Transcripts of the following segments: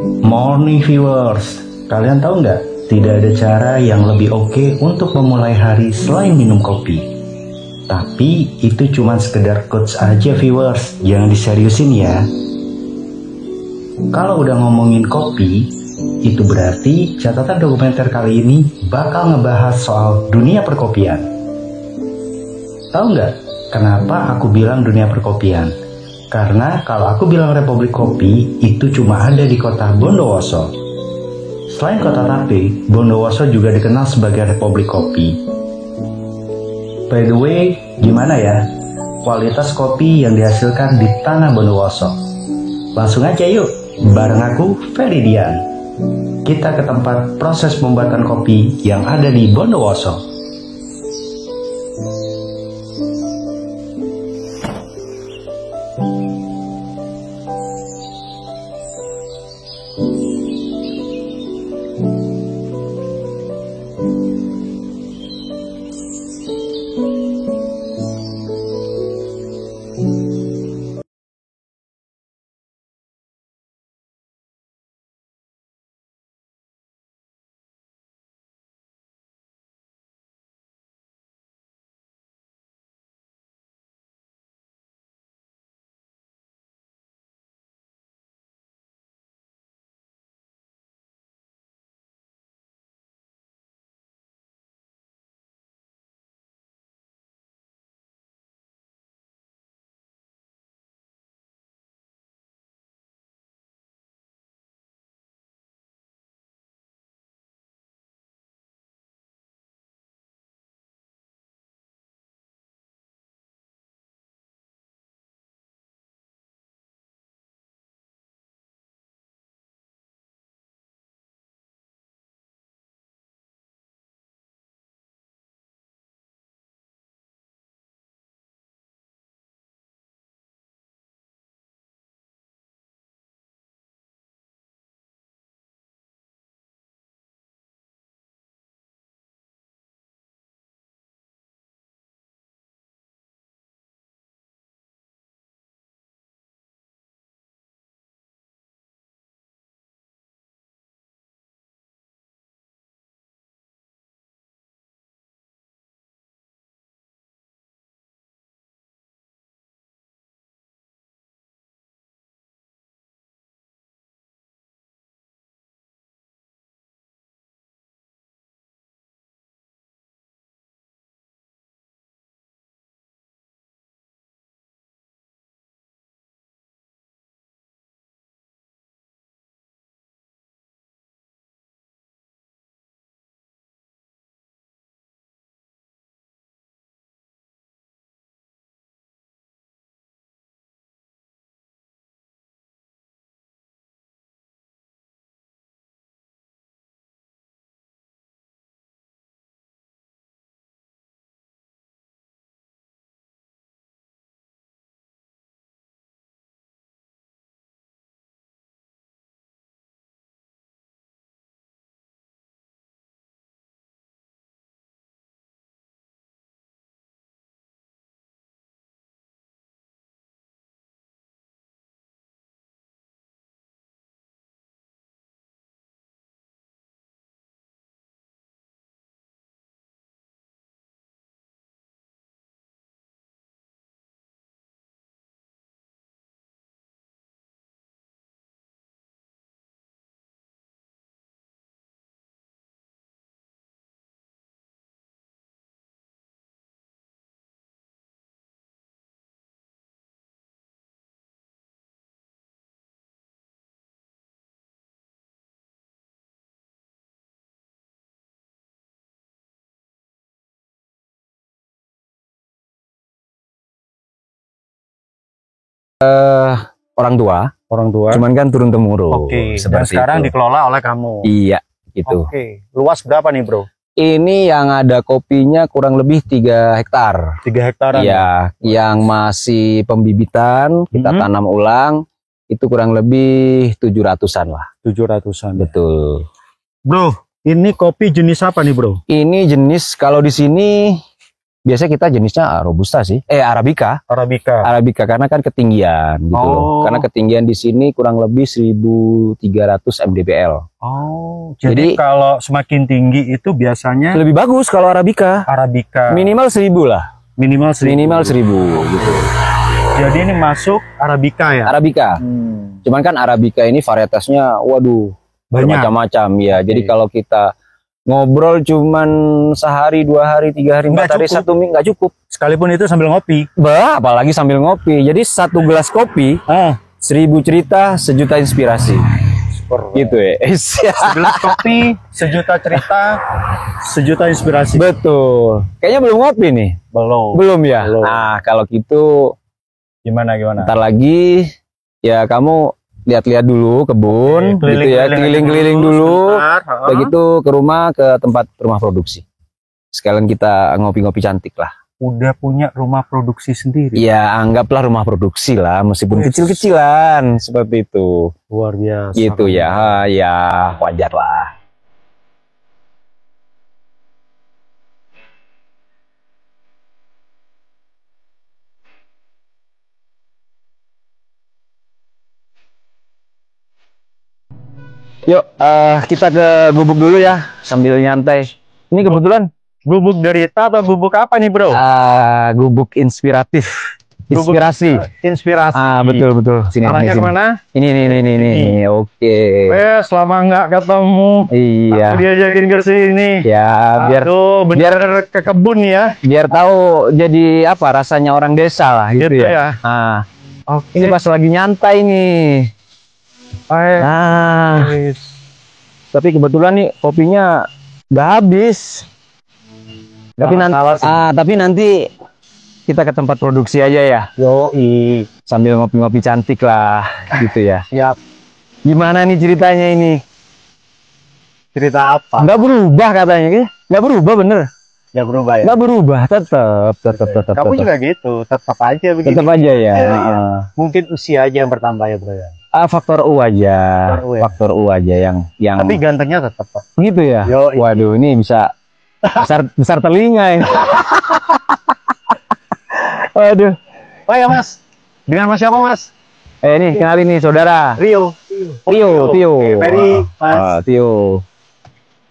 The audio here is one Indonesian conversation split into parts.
Morning viewers, kalian tahu nggak? Tidak ada cara yang lebih oke untuk memulai hari selain minum kopi. Tapi itu cuma sekedar quotes aja viewers, jangan diseriusin ya. Kalau udah ngomongin kopi, itu berarti catatan dokumenter kali ini bakal ngebahas soal dunia perkopian. Tahu nggak kenapa aku bilang dunia perkopian? Karena kalau aku bilang Republik Kopi, itu cuma ada di kota Bondowoso. Selain kota Tape, Bondowoso juga dikenal sebagai Republik Kopi. By the way, gimana ya kualitas kopi yang dihasilkan di tanah Bondowoso? Langsung aja yuk, bareng aku, Feridian. Kita ke tempat proses pembuatan kopi yang ada di Bondowoso. Orang tua. Cuman kan turun temurun. Oke. Dan sekarang itu dikelola oleh kamu. Iya, gitu. Oke. Luas berapa nih, Bro? Ini yang ada kopinya kurang lebih 3 hektar. 3 hektaran. Iya, yang masih pembibitan kita tanam ulang itu kurang lebih 700-an lah. 700-an. Betul. Bro, ini kopi jenis apa nih, Bro? Ini jenis kalau di sini Biasanya kita jenisnya robusta sih. Arabica. Arabica karena kan ketinggian gitu loh. Karena ketinggian di sini kurang lebih 1.300 mdpl. Oh, jadi kalau semakin tinggi itu biasanya lebih bagus kalau Arabica. Minimal 1.000 lah. Minimal 1.000 gitu. Jadi ini masuk Arabica ya? Arabica. Cuman kan Arabica ini varietasnya waduh banyak macam-macam ya. Jadi kalau kita ngobrol cuman sehari, 2 hari, 3 hari, 4 hari, 1 minggu nggak cukup. Sekalipun itu sambil ngopi. Apalagi sambil ngopi. Jadi 1 gelas kopi, 1.000 cerita, 1.000.000 inspirasi. Gitu ya. 1 gelas kopi, 1.000.000 cerita, 1.000.000 inspirasi. Betul. Kayaknya belum ngopi nih. Belum ya. Belum. Nah kalau gitu gimana? Ntar lagi ya kamu lihat-lihat dulu kebun, gitu ya, keliling-keliling dulu, begitu ke tempat rumah produksi. Sekalian kita ngopi-ngopi cantik lah. Udah punya rumah produksi sendiri? Ya, anggaplah rumah produksi lah, meskipun kecil-kecilan seperti itu. Luar biasa. Gitu ya, ya wajar lah. Yuk, kita ke gubuk dulu ya, sambil nyantai. Ini kebetulan gubuk derita atau gubuk apa nih, bro? Gubuk inspiratif. Inspirasi. Inspirasi. Betul. Sini. Arahnya kemana? Ini. Oke. Selama nggak ketemu. Iya. Aku diajakin ke sini. Ya, biar ke kebun ya. Biar tahu jadi apa rasanya orang desa lah, gitu ya. Oke. Ini pas lagi nyantai nih. Tapi kebetulan nih kopinya nggak habis. Tapi nanti kita ke tempat produksi aja ya. Yoi. Sambil ngopi-ngopi cantik lah, gitu ya. Siap. Gimana nih ceritanya ini? Cerita apa? Nggak berubah katanya, nggak berubah bener? Nggak berubah ya? Nggak berubah, tetap. Kamu juga gitu, tetap aja begitu. Tetap aja ya. Mungkin usia aja yang bertambah ya, bro ya. Faktor U aja, faktor U aja yang. Tapi gantengnya tetap, Pak. Gitu ya. Yo, waduh, ini bisa besar telinga ini. Waduh. Oh ya, Mas. Dengan Mas siapa, Mas? Ini kenalin nih saudara. Tio. Okay, Ferry, Mas. Tio.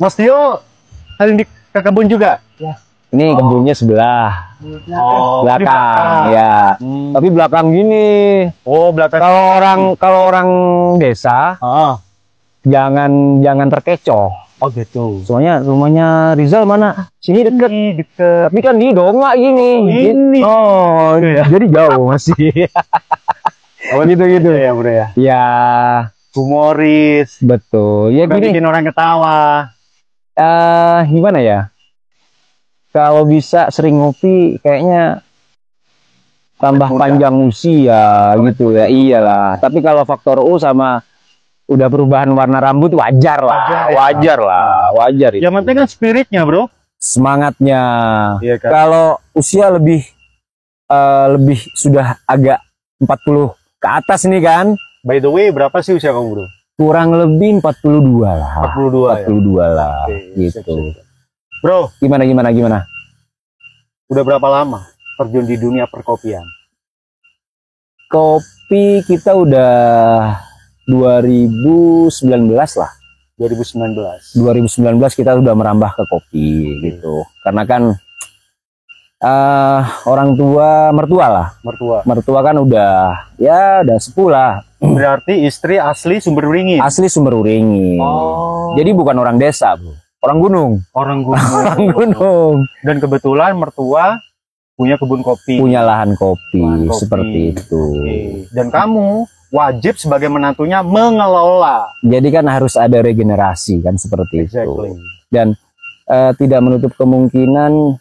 Mas Tio, hari ini ke kebun juga? Ya. Ini kebunnya sebelah. Belakang ya. Tapi belakang gini. Belakang. Kalau orang desa, jangan terkecoh. Gitu. Soalnya rumahnya Rizal mana? Sini deket. Tapi kan di Donga gini. Ini. Jadi jauh masih. Gitu. Ya, bro ya. Ya. Humoris. Betul. Ya gini. Bikin orang ketawa. Gimana ya? Kalau bisa sering ngopi kayaknya tambah panjang usia gitu ya. Iyalah. Tapi kalau faktor U sama udah perubahan warna rambut wajar lah. Wajar itu. Yang penting kan spiritnya, bro. Semangatnya. Iya, kan? Kalau usia lebih sudah agak 40 ke atas nih kan. By the way, berapa sih usia kamu, bro? Kurang lebih 42 lah. 42 lah. Gitu. Siap. Bro, gimana? Udah berapa lama terjun di dunia perkopian? Kopi kita udah 2019 lah. 2019 kita udah merambah ke kopi gitu. Karena kan mertua kan udah sepuh lah. Berarti istri asli Sumber Uringin. Jadi bukan orang desa, bro. Orang gunung. Dan kebetulan mertua punya kebun kopi. Punya lahan kopi. Seperti itu. Dan kamu wajib sebagai menantunya mengelola. Jadi kan harus ada regenerasi kan seperti itu. Dan tidak menutup kemungkinan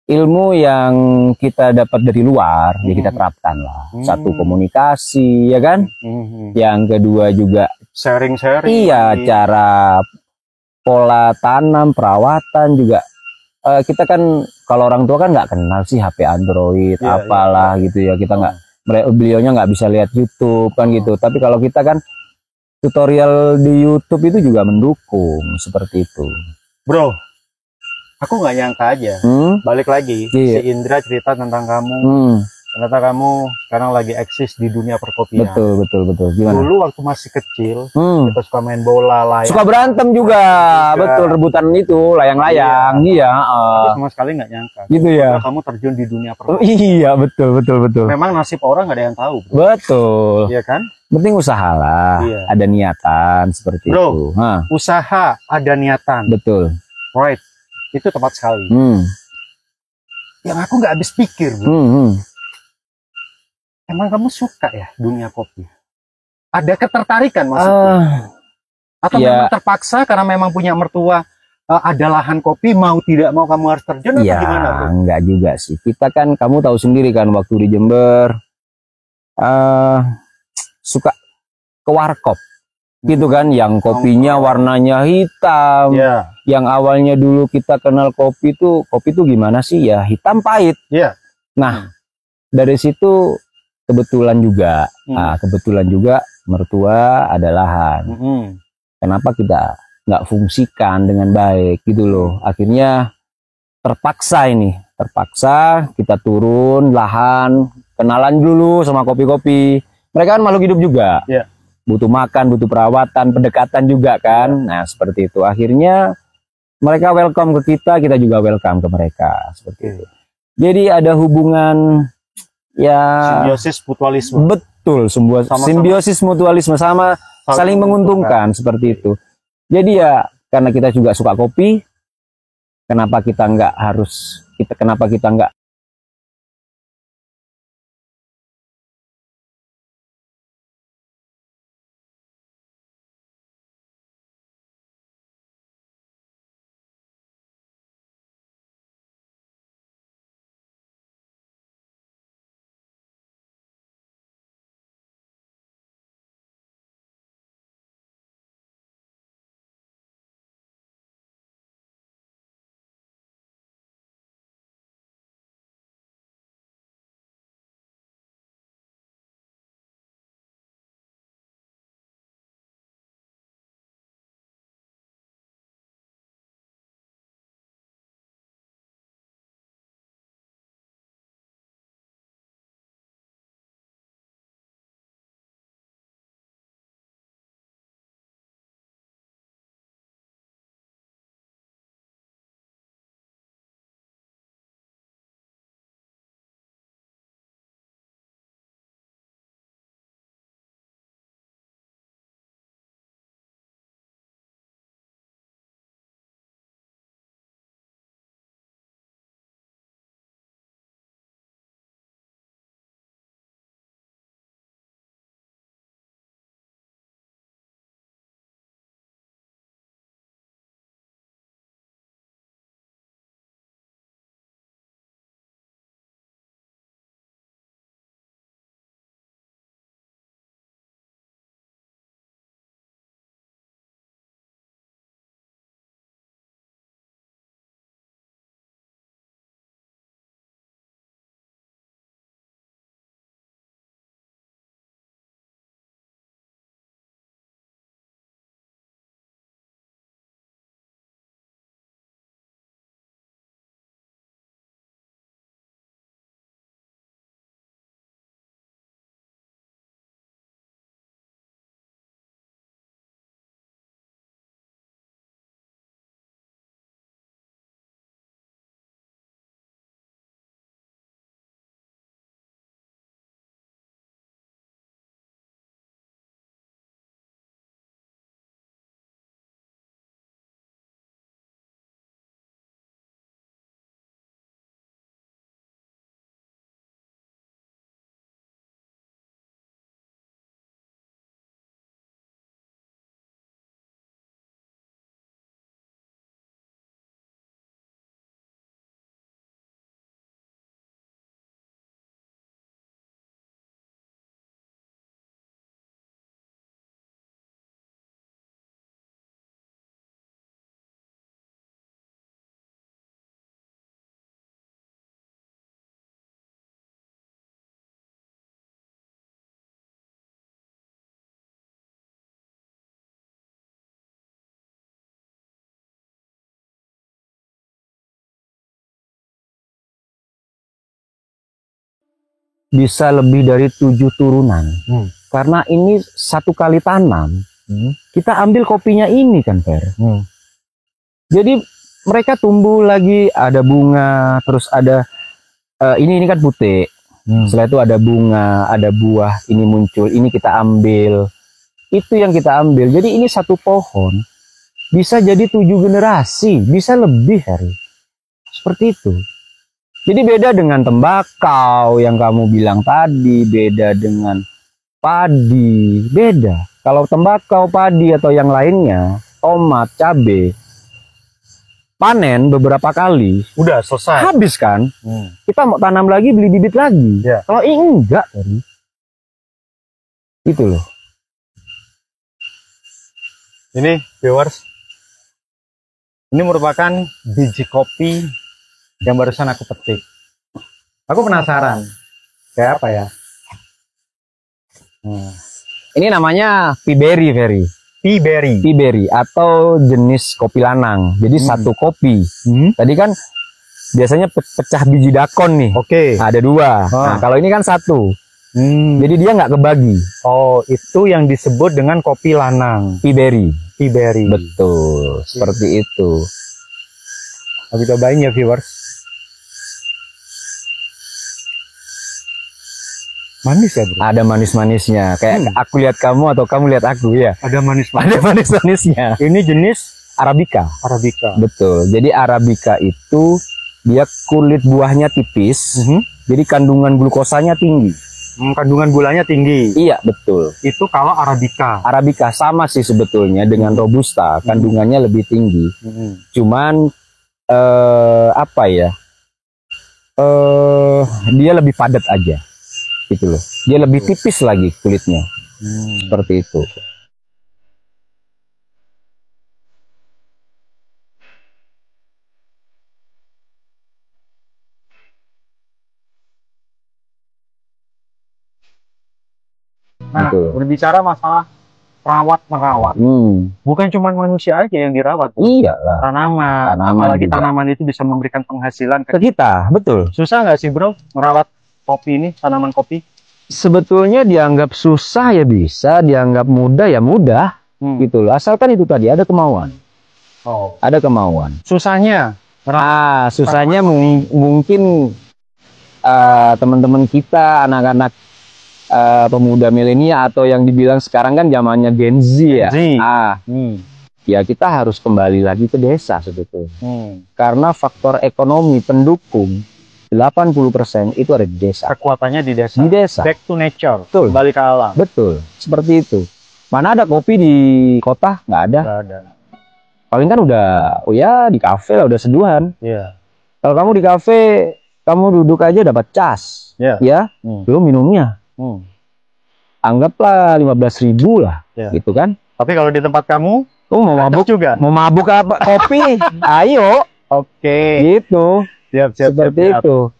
ilmu yang kita dapat dari luar ya kita terapkan lah. Satu, komunikasi ya kan. Yang kedua juga sharing. Iya, cara pola tanam, perawatan juga. Kita kan kalau orang tua kan nggak kenal sih HP Android gitu ya. Kita nggak, beliaunya nggak bisa lihat YouTube kan gitu. Tapi kalau kita kan tutorial di YouTube itu juga mendukung seperti itu. Bro, Aku nggak nyangka aja. Balik lagi, Iya. si Indra cerita tentang kamu. Ternyata kamu sekarang lagi eksis di dunia perkopian. Betul. Gimana? Dulu waktu masih kecil, kita suka main bola, layang. Suka berantem juga. Betul, rebutan itu, layang-layang. Iya. Aku sama sekali nggak nyangka. Gitu ya. Kamu terjun di dunia perkopian. Iya, betul. Memang nasib orang nggak ada yang tahu. Bro. Betul. Iya kan? Penting usahalah. Iya. Ada niatan seperti itu. Usaha, ada niatan. Betul. Right. Itu tepat sekali. Yang aku nggak habis pikir, bro. Emang kamu suka ya dunia kopi? Ada ketertarikan maksudnya? Atau memang terpaksa karena memang punya mertua, ada lahan kopi, mau tidak mau kamu harus terjun atau gimana, bro? Enggak juga sih. Kita kan, kamu tahu sendiri kan, waktu di Jember suka ke warkop gitu kan, yang kopinya warnanya hitam. Yang awalnya dulu kita kenal kopi tuh gimana sih ya, hitam pahit. Nah, dari situ kebetulan juga mertua ada lahan. Kenapa kita nggak fungsikan dengan baik gitu loh? Akhirnya terpaksa kita turun lahan, kenalan dulu sama kopi-kopi. Mereka kan makhluk hidup juga, butuh makan, butuh perawatan, pendekatan juga kan. Nah seperti itu. Akhirnya mereka welcome ke kita, kita juga welcome ke mereka seperti itu. Jadi ada hubungan simbiosis mutualisme. Betul, simbiosis mutualisme, sama saling menguntungkan seperti itu. Jadi ya karena kita juga suka kopi, kenapa kita nggak bisa lebih dari 7 turunan. Karena ini satu kali tanam, kita ambil kopinya ini kan, Fer. Jadi mereka tumbuh lagi, ada bunga, terus ada ini kan putih. Setelah itu ada bunga, ada buah, ini muncul, ini kita ambil. Itu yang kita ambil. Jadi ini satu pohon bisa jadi 7 generasi, bisa lebih, Harry. Seperti itu. Jadi beda dengan tembakau yang kamu bilang tadi, beda dengan padi, beda. Kalau tembakau, padi atau yang lainnya, tomat, cabai, panen beberapa kali, udah selesai. Habis kan? Kita mau tanam lagi, beli bibit lagi. Ya. Kalau ini enggak, Harry. Itu loh. Ini viewers, ini merupakan biji kopi yang barusan aku petik. Aku penasaran, kayak apa ya? Ini namanya Piberry, Ferry. Piberry atau jenis kopi lanang. Jadi satu kopi. Tadi kan biasanya pecah biji dakon nih. Oke. Ada 2. Nah, kalau ini kan satu. Jadi dia nggak kebagi. Oh, itu yang disebut dengan kopi lanang. Piberry. Betul, seperti itu. Aku cobain ya, viewers. Manis ya, bro? Ada manis-manisnya. Kayak aku lihat kamu atau kamu lihat aku ya. Ada Ada manis-manisnya. Ini jenis Arabica. Betul. Jadi Arabica itu dia kulit buahnya tipis. Jadi kandungan glukosanya tinggi. Kandungan gulanya tinggi. Iya, betul. Itu kalau Arabica. Arabica sama sih sebetulnya dengan Robusta, kandungannya lebih tinggi. Cuman apa ya? Dia lebih padat aja. Gitu loh. Dia lebih tipis lagi kulitnya. Seperti itu. Nah, berbicara masalah merawat, bukan cuma manusia aja yang dirawat. Iyalah. Tanaman. Apalagi juga. Tanaman itu bisa memberikan penghasilan ke kita. Betul. Susah nggak sih, bro, merawat kopi ini, tanaman kopi? Sebetulnya dianggap susah ya bisa, dianggap mudah ya mudah. Gitu loh. Asalkan itu tadi ada kemauan. Ada kemauan. Susahnya? Susahnya mungkin teman-teman kita, anak-anak pemuda milenial atau yang dibilang sekarang kan zamannya Gen Z ya. Ya kita harus kembali lagi ke desa sebetulnya. Karena faktor ekonomi pendukung 80% itu ada di desa. Kekuatannya di desa. Di desa. Back to nature. Betul. Kembali ke alam. Betul. Seperti itu. Mana ada kopi di kota? Nggak ada. Nggak ada. Paling kan udah, di kafe lah udah seduhan. Iya. Kalau kamu di kafe, kamu duduk aja dapat cas. Ya. Belum minumnya. Anggaplah 15.000 lah, gitu kan? Tapi kalau di tempat kamu mau mabuk juga? Mau mabuk apa? Kopi? Ayo. Gitu. Siap. Seperti itu.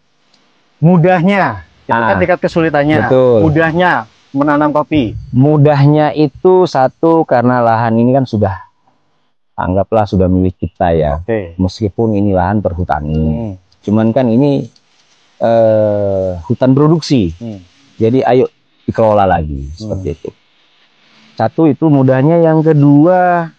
Mudahnya, kan tingkat kesulitannya. Betul. Mudahnya menanam kopi. Mudahnya itu satu karena lahan ini kan sudah, anggaplah sudah milik kita ya. Meskipun ini lahan perhutani. Cuman kan ini hutan produksi. Jadi ayo dikelola lagi seperti itu. Satu itu mudahnya, yang kedua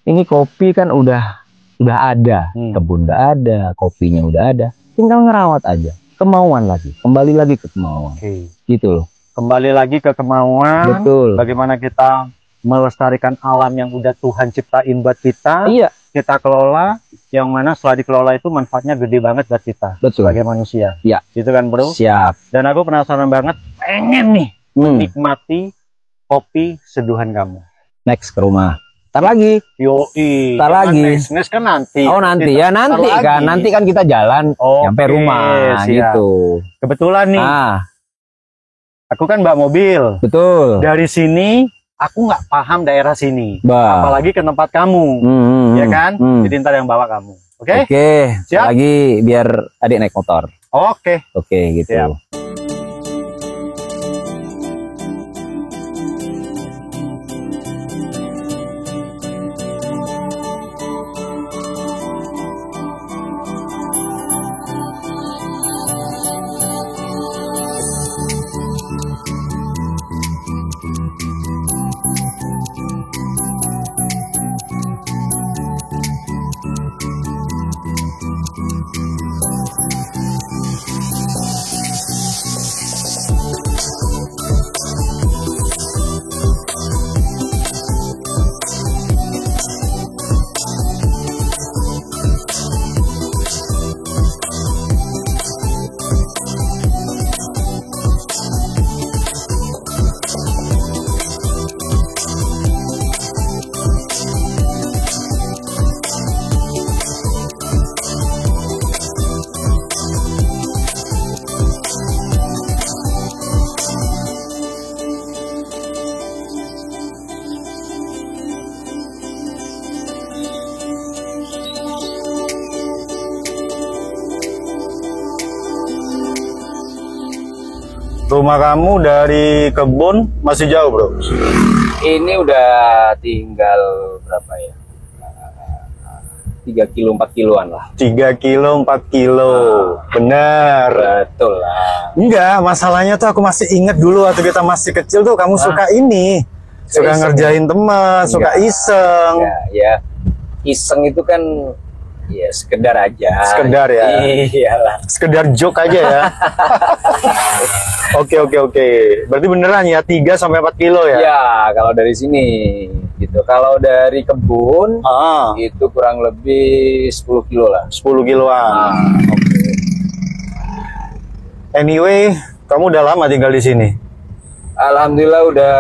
ini kopi kan udah ada, kebun udah ada, kopinya udah ada, tinggal ngerawat aja, kemauan lagi, kembali lagi ke kemauan. Gitu loh. Kembali lagi ke kemauan. Betul. Bagaimana kita melestarikan alam yang udah Tuhan ciptain buat kita. Iya. Kita kelola, yang mana setelah dikelola itu manfaatnya gede banget buat kita. Betul. Sebagai manusia. Iya. Gitu kan, bro? Siap. Dan aku penasaran banget, pengen nih menikmati kopi seduhan kamu. Next ke rumah. Ntar lagi. Ntar lagi. Next kan nanti. Oh nanti ya, nanti kan kita jalan sampai rumah. Gitu. Kebetulan nih. Aku kan bawa mobil. Betul. Dari sini aku nggak paham daerah sini. Apalagi ke tempat kamu. Ya kan? Jadi ntar yang bawa kamu. Oke? Siap? Lagi biar adik naik motor. Oke, gitu. Siap. Rumah kamu dari kebun masih jauh, Bro? Ini udah tinggal berapa ya? 3 kilo 4 kiloan lah. 3 kilo 4 kilo. Bener. Betul lah. Enggak, masalahnya tuh aku masih ingat dulu waktu kita masih kecil tuh kamu suka ini. Suka ngerjain teman, suka iseng. Ya. Iseng itu kan ya sekedar aja. Sekedar ya. Iyalah. Sekedar joke aja ya. Oke. Berarti beneran ya 3 sampai 4 kilo ya? Ya, kalau dari sini gitu. Kalau dari kebun itu kurang lebih 10 kilo lah. 10 kiloan. Anyway, kamu udah lama tinggal di sini? Alhamdulillah udah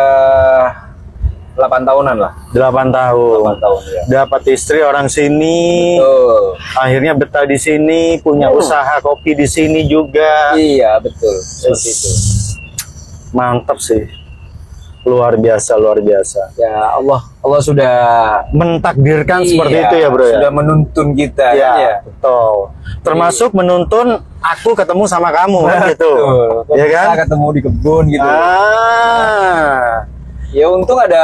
8 tahunan lah. 8 tahun. 8 tahun ya. Dapat istri orang sini. Betul. Akhirnya betah di sini, punya usaha kopi di sini juga. Iya, betul. Seperti itu. Mantap sih. Luar biasa. Ya Allah sudah mentakdirkan seperti itu ya, Bro ya. Sudah menuntun kita ya. Betul. Termasuk menuntun aku ketemu sama kamu kan gitu. Ya kan? Kita ketemu di kebun gitu. Ya untung ada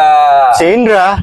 si Indra.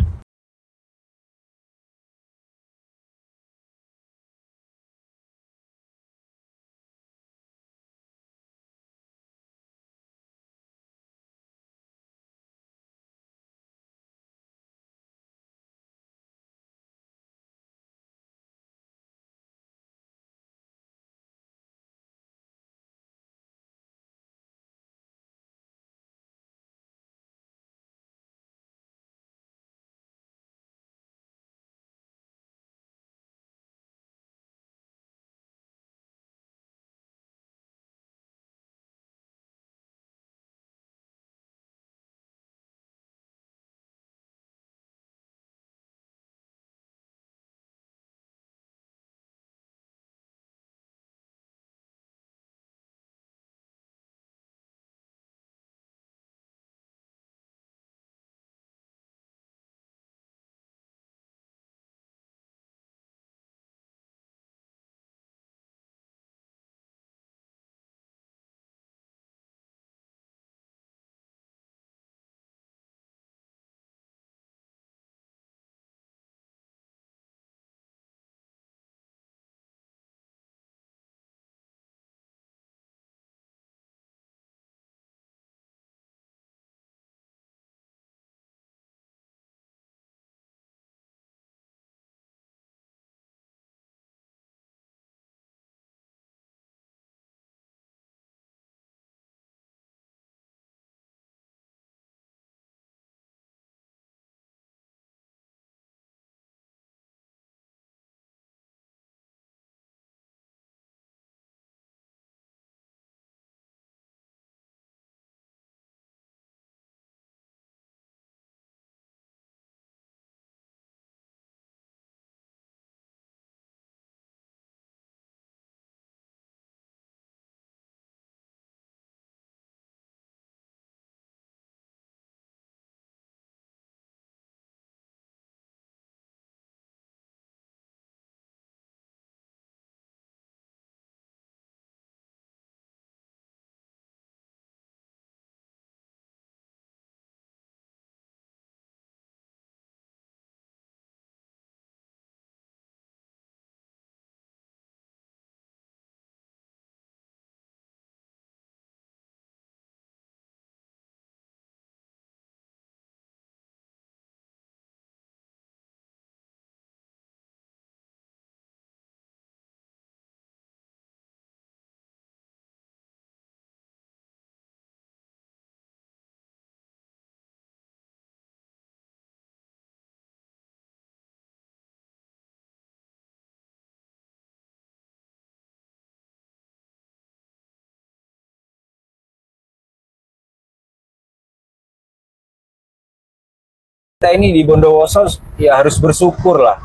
Kita ini di Bondowoso ya harus bersyukur lah.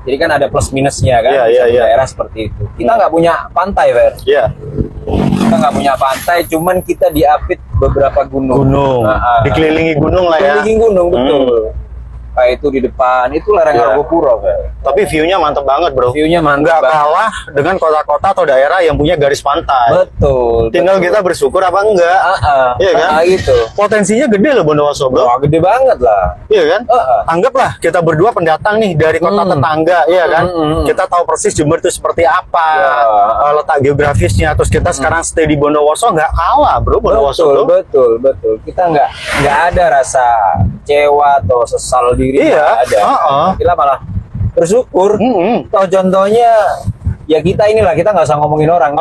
Jadi kan ada plus minusnya kan, daerah seperti itu. Kita nggak punya pantai, Fer. Iya. Kita nggak punya pantai, cuman kita diapit beberapa gunung. Dikelilingi gunung lah ya. Dikelilingi gunung, betul. kayak itu di depan itu lereng Argopuro, Fer. Tapi view-nya mantep banget, bro. View-nya mantap. Nggak kalah dengan kota-kota atau daerah yang punya garis pantai. Betul. Tinggal kita bersyukur apa enggak. Iya kan? Gitu. Potensinya gede loh Bondowoso, bro. Wah, gede banget lah. Iya kan? Anggaplah kita berdua pendatang nih dari kota tetangga, iya kan? Kita tahu persis Jember itu seperti apa, letak geografisnya. Terus kita sekarang stay di Bondowoso, nggak kalah, bro. Bondowoso, betul. Kita nggak ada rasa kecewa atau sesal diri. Iya. Kita malah bersyukur. Toh contohnya ya kita inilah, kita nggak usah ngomongin orang.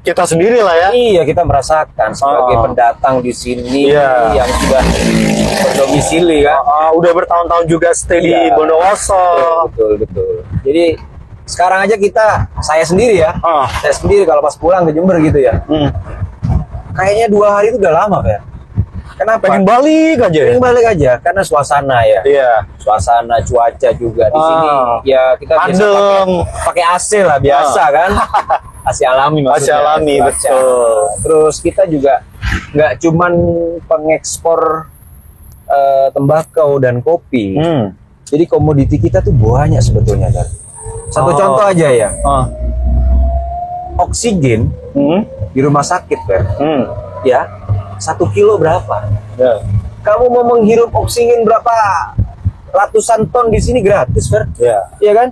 Kita sendiri lah ya. Iya, kita merasakan sebagai pendatang di sini yang sudah berdomisili kan. Udah bertahun-tahun juga stay di Bondowoso. Betul. Jadi sekarang aja saya sendiri ya. Saya sendiri kalau pas pulang ke Jember gitu ya. Kayaknya 2 hari itu udah lama, Fer. Kenapa? Pengen balik aja. Karena suasana ya. Iya. Suasana, cuaca juga di sini. Ya kita biasa pakai AC lah biasa kan. AC alami maksudnya. AC alami, betul. Terus kita juga nggak cuman pengekspor tembakau dan kopi. Jadi komoditi kita tuh banyak sebetulnya kan. Satu contoh aja ya. Oksigen di rumah sakit, Fer. Ya. 1 kilo berapa? Kamu mau menghirup oksigen berapa ratusan ton di sini gratis, Fer? Iya kan?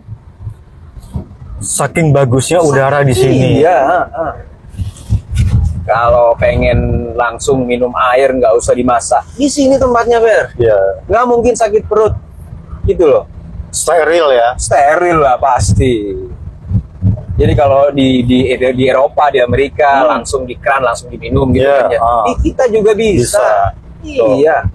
Saking bagusnya udara di sini. Iya. Kalau pengen langsung minum air nggak usah dimasak, di sini tempatnya, Fer. Iya. Nggak mungkin sakit perut, gitu loh. Steril ya? Steril lah pasti. Jadi kalau di Eropa, di Amerika langsung di keran, langsung diminum gitu aja. Kita juga bisa. Iya.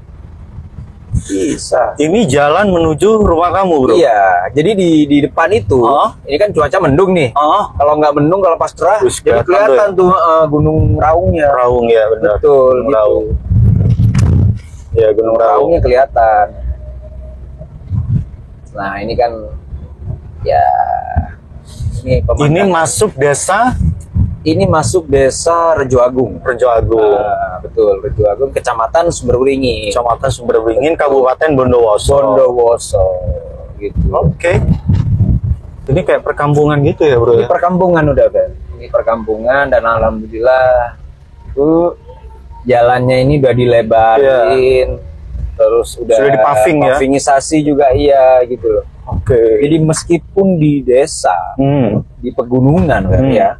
Bisa. Ini jalan menuju rumah kamu, bro? Iya. Jadi di depan itu, ini kan cuaca mendung nih. Kalau nggak mendung, kalau pas cerah, jadi kelihatan tuh Gunung Raungnya. Raung ya, benar. Betul. Gitu. Raung. Ya, Gunung Raungnya kelihatan. Nah, ini kan ya. Ini masuk desa? Ini masuk desa Rejo Agung. Betul, Rejo Agung, Kecamatan Sumberberingin. Kabupaten Bondowoso. Gitu. Oke. Ini kayak perkampungan gitu ya, bro? Ini perkampungan udah, Ben. Ini perkampungan dan alhamdulillah itu jalannya ini udah dilebarin. Terus udah dipaving ya? Pavingisasi juga gitu loh. Oke. Jadi meskipun di desa, di pegunungan kan ya,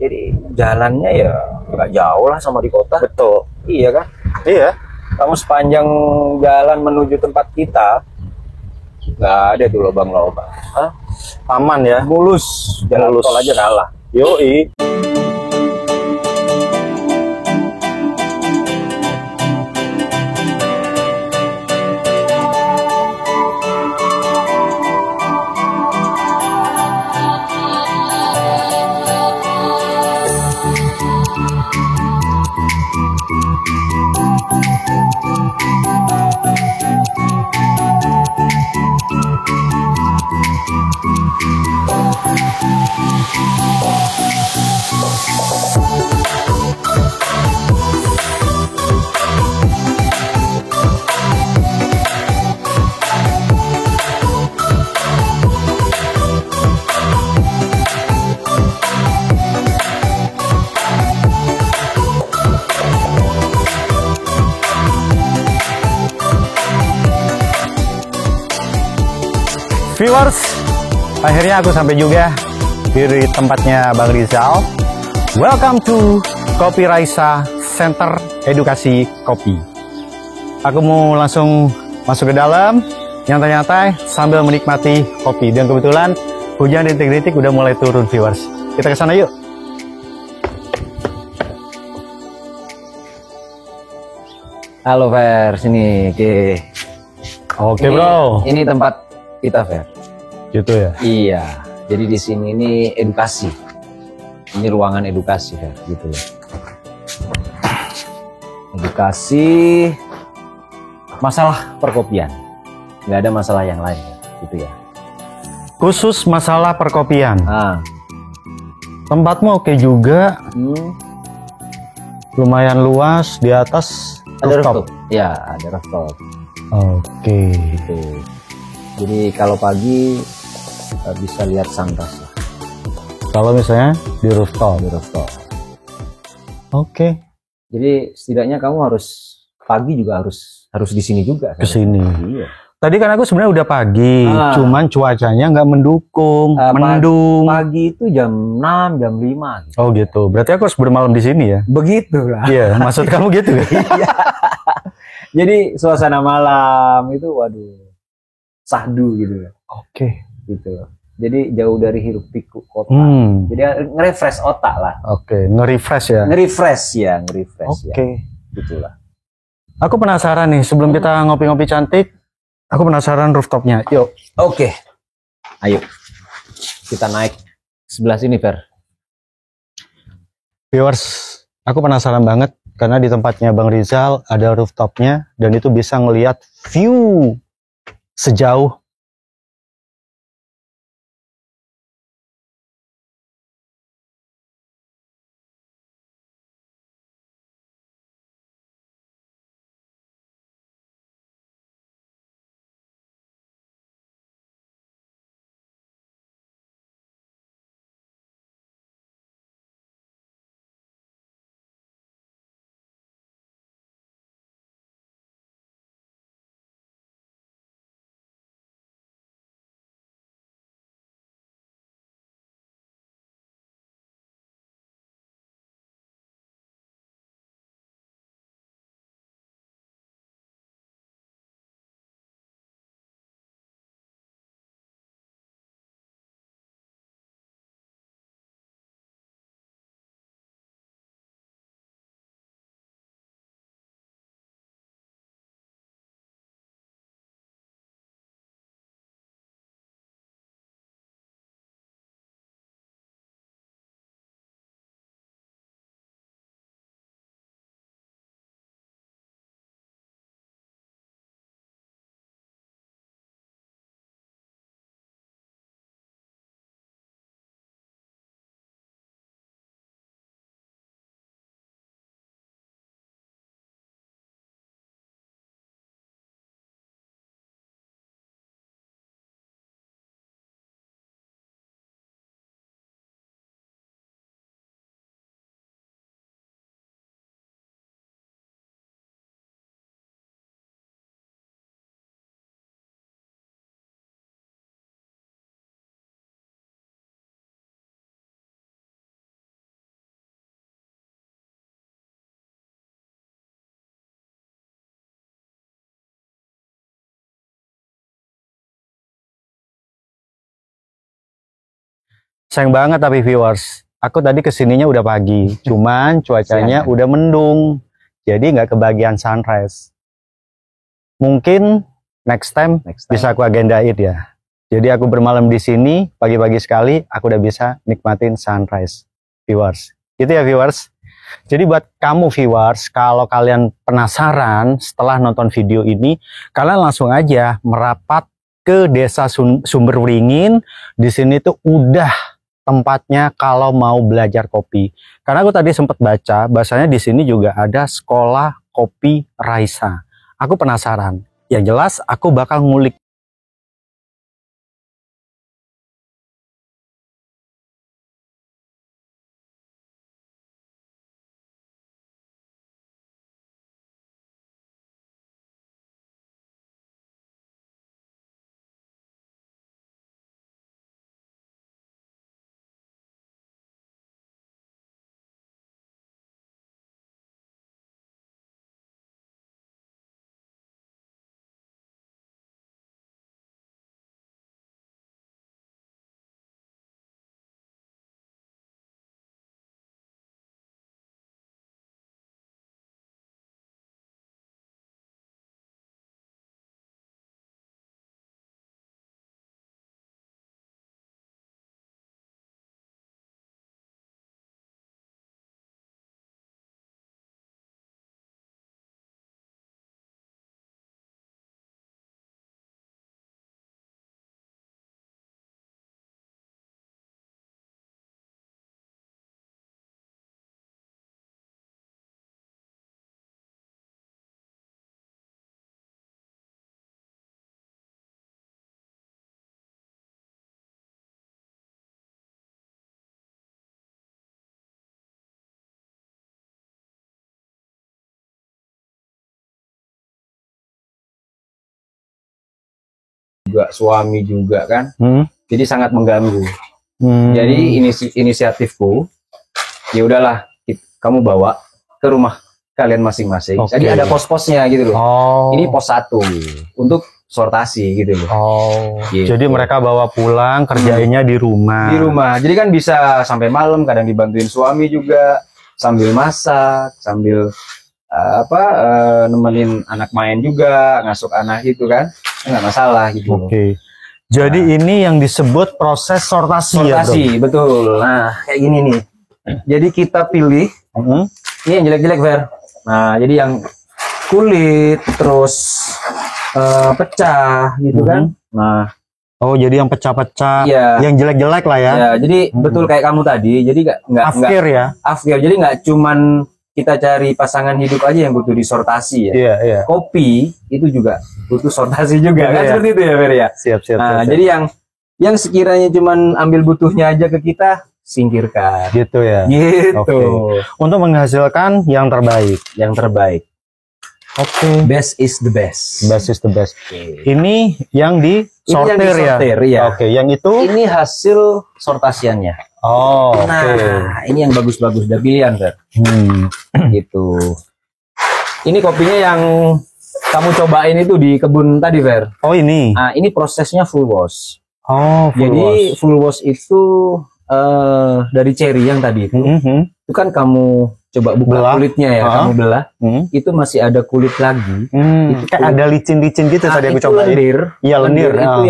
jadi jalannya ya nggak jauh lah sama di kota. Betul. Iya kan? Iya. Kamu sepanjang jalan menuju tempat kita, nggak ada tuh lubang-lubang. Aman ya? Mulus. Jalan tol aja kalah. Yoi. Viewers, akhirnya aku sampai juga di tempatnya Bang Rizal. Welcome to Kopi Raisa Center Edukasi Kopi. Aku mau langsung masuk ke dalam, nyantai-nyantai sambil menikmati kopi. Dan kebetulan hujan rintik-rintik udah mulai turun, viewers. Kita ke sana yuk. Halo Fer, sini. Oke bro. Ini tempat kita, Fer. Gitu ya? Iya. Jadi di sini ini edukasi. Ini ruangan edukasi, Fer. Gitu. Edukasi masalah perkopian. Nggak ada masalah yang lain, gitu ya. Khusus masalah perkopian. Tempatmu oke juga. Lumayan luas, di atas ada rooftop. Ya, ada rooftop. Oke. Gitu. Jadi kalau pagi bisa lihat sunrise lah Kalau misalnya di rooftop. di rooftop. Oke. Jadi setidaknya kamu harus pagi juga harus di sini juga. Ke sini. Iya. Tadi kan aku sebenarnya udah pagi, Ah. cuman cuacanya nggak mendukung, mendung. Pagi itu jam 6, jam 5 gitu. Oh gitu. Berarti aku harus bermalam di sini ya? Begitu lah. Iya, maksud kamu gitu ya? Iya. Jadi suasana malam itu waduh sahdu gitu loh. Oke. Gitu loh. Jadi jauh dari hiruk pikuk kota. Jadi nge-refresh otak lah. Oke, nge-refresh ya. Nge-refresh ya. Oke. Gitulah. Aku penasaran nih, sebelum kita ngopi-ngopi cantik, aku penasaran rooftopnya. Yuk. Oke. Ayo. Kita naik sebelah sini, Fer. Viewers, aku penasaran banget karena di tempatnya Bang Rizal ada rooftopnya dan itu bisa ngelihat view sejauh sayang banget tapi viewers, aku tadi kesininya udah pagi, cuman cuacanya udah mendung, jadi nggak kebagian sunrise. Mungkin next time bisa aku agendain ya. Jadi aku bermalam di sini pagi-pagi sekali, aku udah bisa nikmatin sunrise, viewers. Itu ya viewers. Jadi buat kamu viewers, kalau kalian penasaran setelah nonton video ini, kalian langsung aja merapat ke Desa Sumber Wringin. Di sini tuh udah tempatnya kalau mau belajar kopi. Karena aku tadi sempat baca, bahasanya di sini juga ada sekolah kopi Raisa. Aku penasaran. Yang jelas aku bakal ngulik juga suami juga kan. Jadi sangat mengganggu. Jadi inisiatifku, ya udahlah, kamu bawa ke rumah kalian masing-masing. Jadi ada pos-posnya gitu loh. Ini pos 1 untuk sortasi gitu loh. Gitu. Jadi mereka bawa pulang, kerjainnya di rumah. Di rumah. Jadi kan bisa sampai malam, kadang dibantuin suami juga sambil masak, sambil nemenin anak main juga, ngasuh anak itu kan, nggak masalah gitu. Jadi ini yang disebut proses sortasi, ya, bro? Betul. Nah, kayak gini nih. Jadi kita pilih, ini yang jelek-jelek, Fer. Nah, jadi yang kulit, terus pecah, gitu kan. Nah, jadi yang pecah-pecah, yang jelek-jelek lah ya. Ya, jadi betul kayak kamu tadi. Jadi nggak afkir ya. Afkir. Jadi nggak cuman kita cari pasangan hidup aja yang butuh disortasi ya. Kopi itu juga butuh sortasi juga kan, seperti itu ya, Fer ya. Siap. Jadi yang sekiranya cuman ambil butuhnya aja ke kita, singkirkan. Gitu ya. Gitu. Untuk menghasilkan yang terbaik. Yang terbaik. Best is the best. Best is the best. Ini yang disortir ya. Yang itu. Ini hasil sortasiannya. Ini yang bagus-bagus, udah pilihan, Fer. Gitu. Ini kopinya yang kamu cobain itu di kebun tadi, Fer. Ini. Nah, ini prosesnya full wash. Jadi full wash itu dari cherry yang tadi itu. Itu kan kamu coba buka kulitnya ya, kamu belah. Itu masih ada kulit lagi. Itu kayak ada licin-licin gitu tadi aku cobain. Iya, lendir. Itu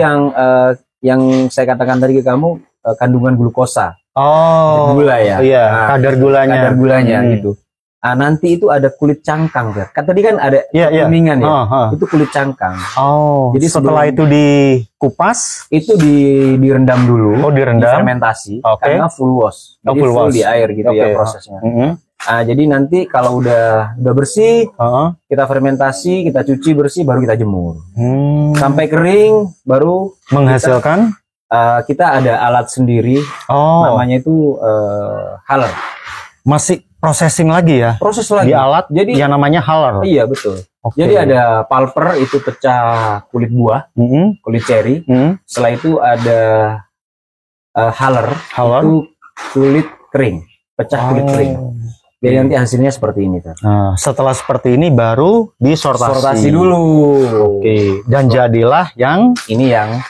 yang saya katakan tadi ke kamu, kandungan glukosa. Gula ya. Kadar gulanya. Gitu. Nanti itu ada kulit cangkang, Fer. Kan tadi kan ada kuningan ya. Itu kulit cangkang. Jadi setelah itu dikupas, itu direndam dulu. Direndam. Fermentasi. Karena full wash. Jadi full di air gitu ya prosesnya. Jadi nanti kalau udah bersih, kita fermentasi, kita cuci bersih, baru kita jemur. Sampai kering, baru menghasilkan. Kita ada alat sendiri, namanya itu huller. Masih processing lagi ya? Proses lagi. Di alat, jadi yang namanya huller. Iya, betul. Jadi ada pulper, itu pecah kulit buah, kulit cherry. Setelah itu ada huller, itu kulit kering, pecah kulit kering. Jadi nanti hasilnya seperti ini, kan. Nah, setelah seperti ini baru disortasi dulu. Dan jadilah yang ini yang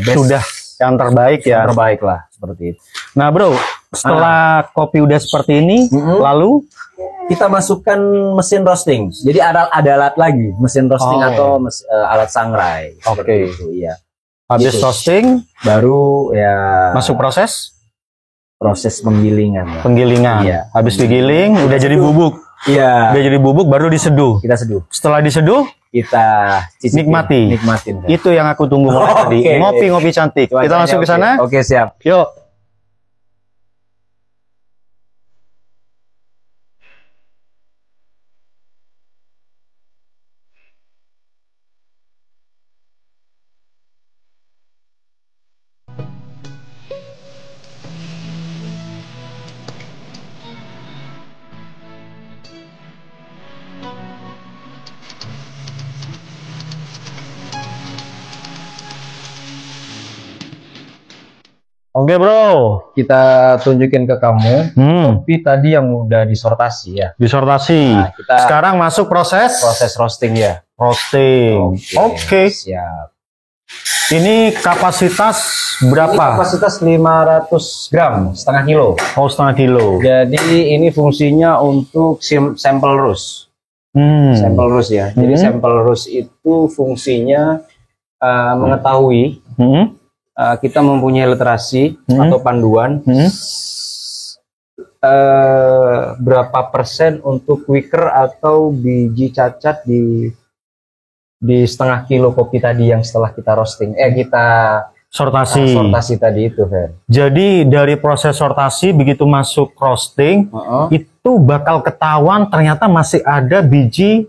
best. Sudah yang terbaik ya. Yang terbaik lah, seperti itu. Nah, bro, setelah kopi udah seperti ini, lalu kita masukkan mesin roasting. Jadi ada alat lagi, mesin roasting atau alat sangrai. Itu, iya. Habis roasting, baru ya masuk proses penggilingan. Iya. Habis digiling, udah jadi bubuk. Iya. Udah jadi bubuk, baru diseduh. Kita seduh. Setelah diseduh, kita nikmatin. Itu yang aku tunggu mulai tadi. Ngopi-ngopi cantik. Kita langsung ke sana. Oke, siap. Yuk. Oke, bro, kita tunjukin ke kamu kopi tadi yang udah disortasi ya. Disortasi. Nah, kita sekarang masuk proses roasting ya. Roasting. Oke. Siap. Ini kapasitas berapa? Ini kapasitas 500 gram, setengah kilo. Setengah kilo. Jadi ini fungsinya untuk sampel roast. Sampel roast ya. Jadi sampel roast itu fungsinya mengetahui kita mempunyai literasi atau panduan berapa persen untuk quicker atau biji cacat di setengah kilo kopi tadi yang setelah kita roasting, kita sortasi tadi itu, Fer. Jadi dari proses sortasi begitu masuk roasting itu bakal ketahuan ternyata masih ada biji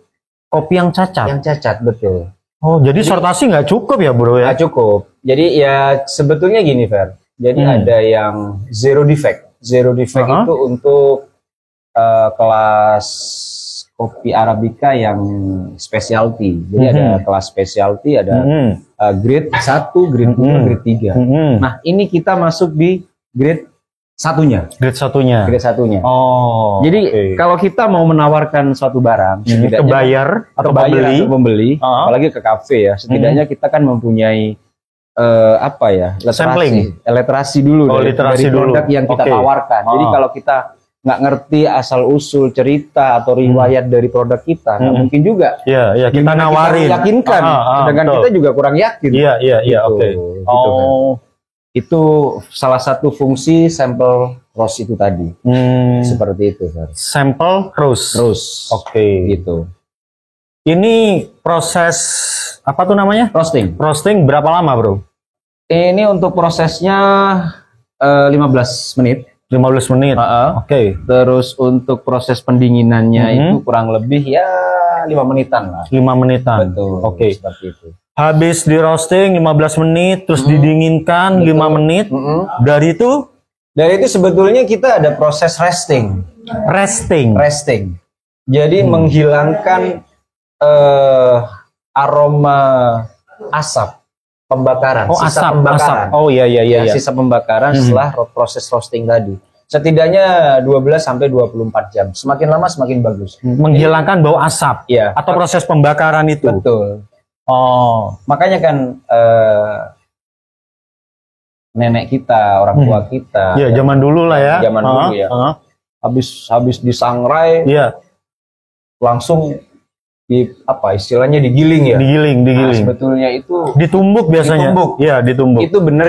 kopi yang cacat. Yang cacat, betul. Jadi sortasi nggak cukup ya, bro ya? Nggak cukup. Jadi ya sebetulnya gini, Fer. Jadi ada yang zero defect. Zero defect itu untuk kelas kopi Arabica yang specialty. Jadi ada kelas specialty, ada grade 1, grade 2, grade 3. Nah, ini kita masuk di grade satunya. Grade satunya. Grade satunya. Oh. Jadi kalau kita mau menawarkan suatu barang, ke buyer atau pembeli, apalagi ke kafe ya, setidaknya kita kan mempunyai apa ya, literasi dulu dari produk yang kita tawarkan. Jadi kalau kita nggak ngerti asal usul cerita atau riwayat dari produk kita, nggak mungkin juga. Iya, kita nawarin. Kita meyakinkan, sedangkan kita juga kurang yakin. Iya, oke. Itu salah satu fungsi sampel roast itu tadi. Seperti itu, Sir. Sampel roast. Oke. Gitu. Ini proses apa tuh namanya? Roasting. Roasting berapa lama, Bro? Ini untuk prosesnya 15 menit. 15 menit. Oke. Terus untuk proses pendinginannya itu kurang lebih ya 5 menitan lah. 5 menitan. Betul. Oke. Seperti itu. Habis di roasting 15 menit, terus didinginkan 5 menit. Dari itu sebetulnya kita ada proses resting. Resting. Jadi menghilangkan aroma asap pembakaran. Sisa pembakaran. Sisa pembakaran setelah proses roasting tadi. Setidaknya 12 sampai 24 jam. Semakin lama semakin bagus. Menghilangkan bau asap. Iya. Atau proses pembakaran itu. Betul. Makanya kan nenek kita, orang tua kita. Ya, zaman dulu lah ya. Zaman dulu ya. Habis disangrai. Iya. Langsung istilahnya digiling ya. Digiling. Nah, sebetulnya itu ditumbuk biasanya. Iya, ditumbuk. Itu benar.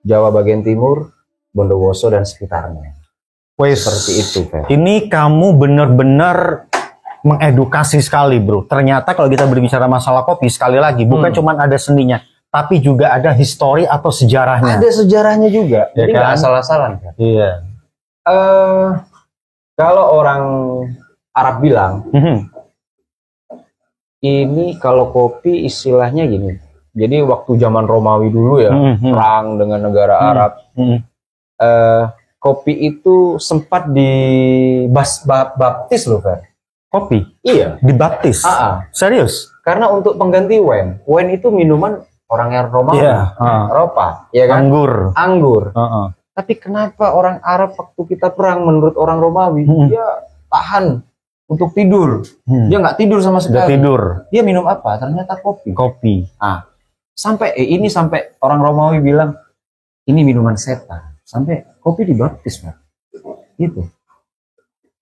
Jawa bagian timur, Bondowoso dan sekitarnya. Wes, Seperti itu, Fer. ini kamu benar-benar mengedukasi sekali, bro. Ternyata kalau kita berbicara masalah kopi, sekali lagi, bukan cuma ada seninya, tapi juga ada histori atau sejarahnya. Ada sejarahnya juga, Ya jadi nggak kan? asal-asalan, Fer. Iya. Kalau orang Arab bilang, Mhm. ini kalau kopi istilahnya gini. Jadi waktu zaman Romawi dulu ya, Mhm. perang dengan negara Arab, Mhm. kopi itu sempat dibaptis loh, Fer. Kopi Iya. dibaptis. Serius? Karena untuk pengganti wine. Wine itu minuman orang yang Romawi, Iya. Eropa, ya kan? Anggur. Anggur. Heeh. Tapi kenapa orang Arab waktu kita perang menurut orang Romawi, dia tahan untuk tidur. Dia nggak tidur sama Udah sekali. tidur. Dia minum apa? Ternyata kopi. Kopi. Sampai orang Romawi bilang ini minuman setan. Sampai kopi dibaptis, Pak. Gitu.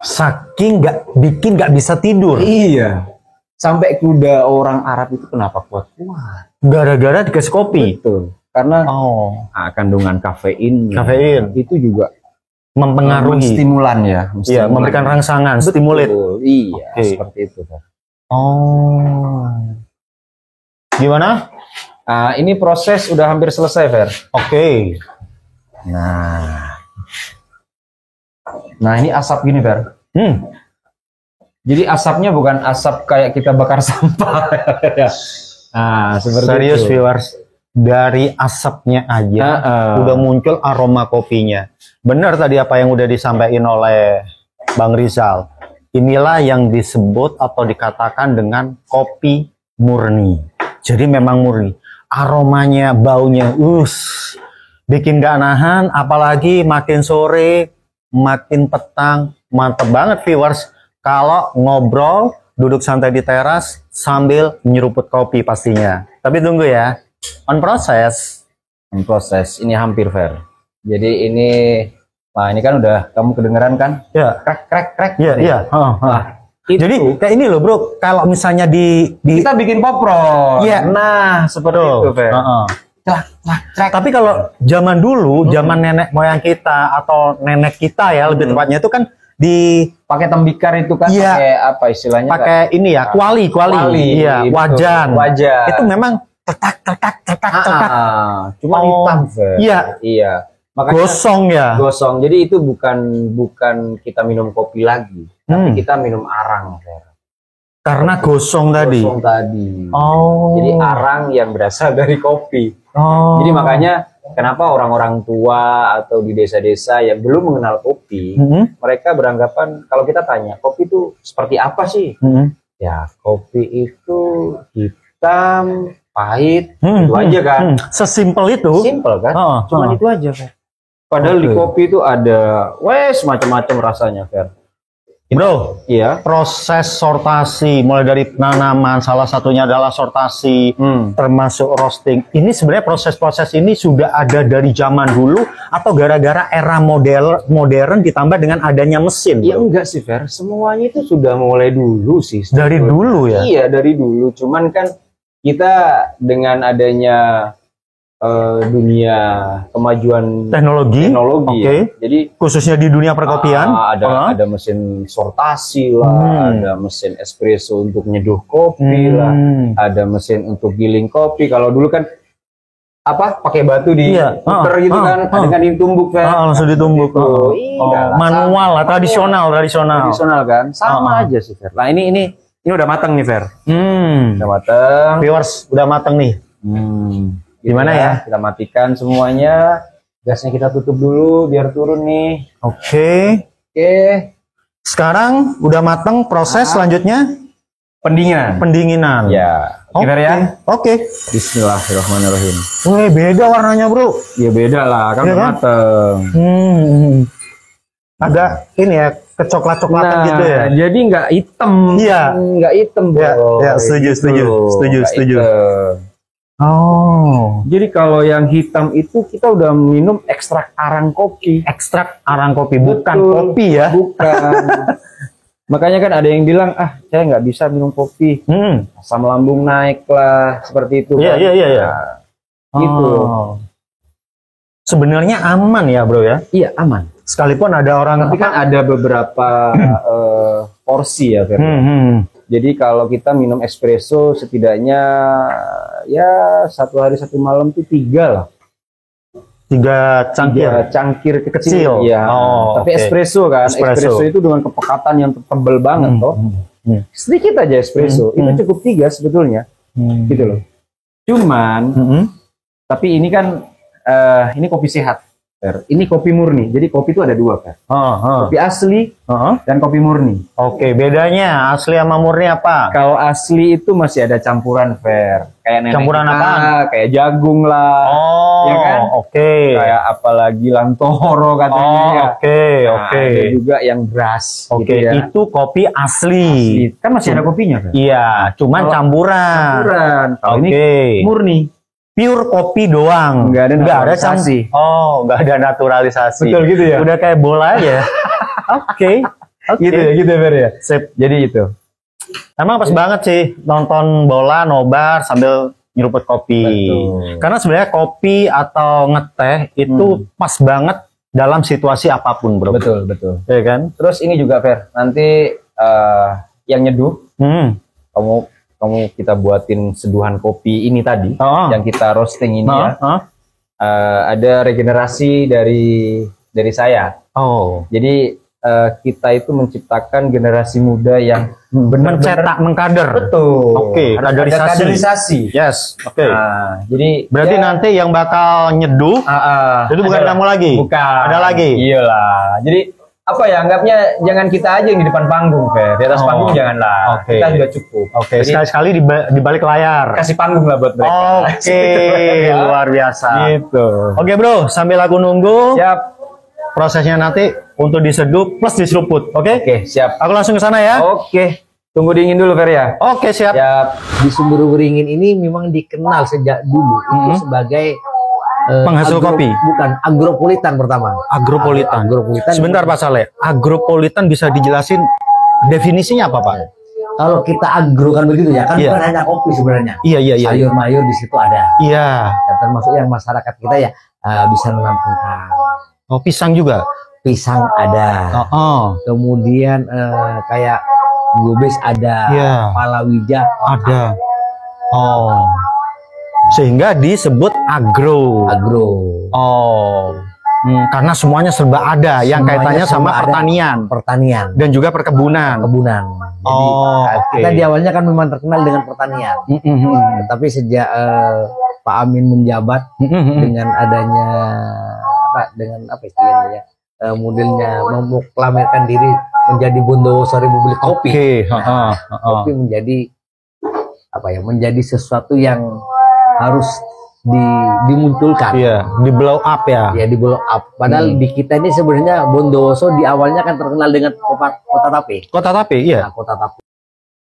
Saking nggak bisa tidur. Iya. Sampai kuda orang Arab itu kenapa kuat-kuat? Gara-gara dikasih kopi. Betul. Karena kandungan kafein itu juga Mempengaruhi. stimulan ya. Iya, memberikan rangsangan, stimulat. Iya, Oke. seperti itu, Pak. Gimana? Ini proses udah hampir selesai, Fer. Oke. Nah, ini asap gini, Fer. Jadi asapnya bukan asap kayak kita bakar sampah. Seperti Serius, itu. viewers. Dari asapnya aja udah muncul aroma kopinya. Benar tadi apa yang udah disampaikan oleh Bang Rizal. Inilah yang disebut atau dikatakan dengan kopi murni. Jadi memang murni. Aromanya, baunya, bikin gak nahan. Apalagi makin sore, makin petang, mantep banget viewers. Kalau ngobrol, duduk santai di teras sambil nyeruput kopi pastinya. Tapi tunggu ya. On proses. Ini hampir, Fer. Jadi ini kan udah kamu kedengeran kan? Ya. Krek. Iya, iya. Jadi kayak ini loh, Bro. Kalau misalnya kita bikin popro. Iya. Nah, seperti itu, Fer. Tapi kalau zaman dulu, zaman nenek moyang kita atau nenek kita ya, lebih tepatnya itu kan pakai tembikar itu kan, Iya. pakai apa istilahnya? pakai ini ya, kuali. Iya, betul. wajan. Itu memang tetak. Cuma hitam, Fer. Iya. Makanya gosong. Jadi itu bukan kita minum kopi lagi, tapi kita minum arang, Fer. Karena gosong tadi. Jadi arang yang berasal dari kopi. Jadi makanya kenapa orang-orang tua atau di desa-desa yang belum mengenal kopi, mereka beranggapan kalau kita tanya kopi itu seperti apa sih? Ya, kopi itu hitam, pahit, itu aja kan. Sesimpel itu. Simpel kan? Cuman itu aja, Fer. Padahal di kopi itu ada macam-macam rasanya, Fer. Bro, Iya. proses sortasi mulai dari penanaman, salah satunya adalah sortasi, termasuk roasting. Ini sebenarnya proses-proses ini sudah ada dari zaman dulu atau gara-gara era modern ditambah dengan adanya mesin? Ya enggak sih, Fer. Semuanya itu sudah mulai dulu sih. Dari dulu ya? Iya, dari dulu. Cuman kan kita dengan adanya dunia kemajuan Teknologi. ya. Jadi Khususnya di dunia perkopian. ada mesin sortasi lah, ada mesin espresso untuk nyeduh kopi lah, ada mesin untuk giling kopi. Kalau dulu kan pakai batu di puter gitu kan, dengan ditumbuk, Fer. Langsung ditumbuk. Manual lah, tradisional kan. Sama aja sih, Fer. Nah, ini udah matang nih, Fer. Udah matang. Viewers, udah matang nih. Gimana ya? Kita matikan semuanya. Gasnya kita tutup dulu biar turun nih. Oke. Sekarang udah matang, proses selanjutnya pendinginan. Ya. Oke, Fer ya. Oke. Bismillahirrahmanirrahim. Wih, beda warnanya, Bro. Ya beda lah, kan Iya udah kan? mateng. Agak ini ya, kecoklat-coklatan gitu ya. Jadi nggak hitam. Iya. Nggak hitam, Bro. Ya, setuju. Nggak hitam. Jadi kalau yang hitam itu kita udah minum ekstrak arang kopi. Ekstrak arang kopi, bukan Betul. kopi ya. Bukan. Makanya kan ada yang bilang, saya nggak bisa minum kopi. Asam lambung naik lah, seperti itu. Iya. Gitu. sebenarnya aman ya bro ya. Iya aman. Sekalipun ada orang Tapi kan ada beberapa porsi ya, Fer. Jadi kalau kita minum espresso setidaknya ya 1 hari 1 malam tuh 3 lah. 3 cangkir. 3 cangkir kecil. Ya. Tapi espresso kan, espresso itu dengan kepekatan yang tebal banget toh. Sedikit aja espresso, itu cukup 3 sebetulnya. Gitu loh. Cuman, tapi ini kan ini kopi sehat. Ini kopi murni. Jadi kopi itu ada 2 kan. Kopi asli dan kopi murni. Oke, bedanya asli sama murni apa? Kalau asli itu masih ada campuran, Fer. Kayak nenek Campuran kita, apaan? kayak jagung lah. Ya kan? Oke. Kayak apalagi lantoro katanya. Oke. Ada juga yang beras. Oke, gitu ya. itu kopi asli. Kan masih ada kopinya, Fer. Iya, cuman campuran. Kalau ini murni. Pure kopi doang. Nggak ada naturalisasi. Nggak ada naturalisasi. Betul gitu ya? Udah kayak bola aja. Oke. Gitu ya, Fer ya. Sip. Jadi itu. Emang pas banget sih nonton bola, nobar sambil nyeruput kopi. Betul. Karena sebenarnya kopi atau ngeteh itu pas banget dalam situasi apapun, bro. Betul. Ya kan? Terus ini juga, Fer. Nanti yang nyeduh, kamu kita buatin seduhan kopi ini tadi, yang kita roasting ini ya. Ada regenerasi dari saya. Jadi kita itu menciptakan generasi muda yang mencetak, mengkader. Betul. Oke, kaderisasi. Yes. Oke. Jadi berarti nanti yang bakal nyeduh itu bukan kamu lagi. Bukan. Ada lagi. Iyalah. Jadi apa ya, anggapnya jangan kita aja yang di depan panggung, Fer. Di atas panggung janganlah. Kita sudah cukup. Oke. Sekali-sekali di balik layar. Kasih panggung lah buat mereka. Oke. Luar biasa. Gitu. Oke, bro. Sambil aku nunggu. Siap. Prosesnya nanti untuk diseduh plus diseruput. Oke? Oke, siap. Aku langsung ke sana ya. Oke. Tunggu dingin dulu, Fer ya. Oke, siap. Di Sumber Beringin ini memang dikenal sejak dulu itu sebagai penghasil kopi. Bukan, agropolitan pertama. Agropolitan. Sebentar Pak Saleh. Agropolitan bisa dijelasin definisinya apa, Pak? Kalau kita agro kan begitu ya, kan bukan hanya kopi sebenarnya. Iya. Sayur mayur di situ ada. Iya. Dan termasuk yang masyarakat kita ya bisa menanam kentang. Pisang juga. Pisang ada. Kemudian kayak gobes ada. Palawija ada. Sehingga disebut agro. Karena semuanya serba ada yang kaitannya sama pertanian dan juga perkebunan. Jadi kita di awalnya kan memang terkenal dengan pertanian. Tapi sejak Pak Amin menjabat dengan adanya dengan apa istilahnya ya, modelnya memproklamirkan diri menjadi Bondowoso Republik Kopi. Kopi menjadi menjadi sesuatu yang harus dimunculkan. Di blow up ya. Di blow up. Padahal di kita ini sebenarnya Bondowoso di awalnya kan terkenal dengan kota tape. Kota tape, iya. Kota tape.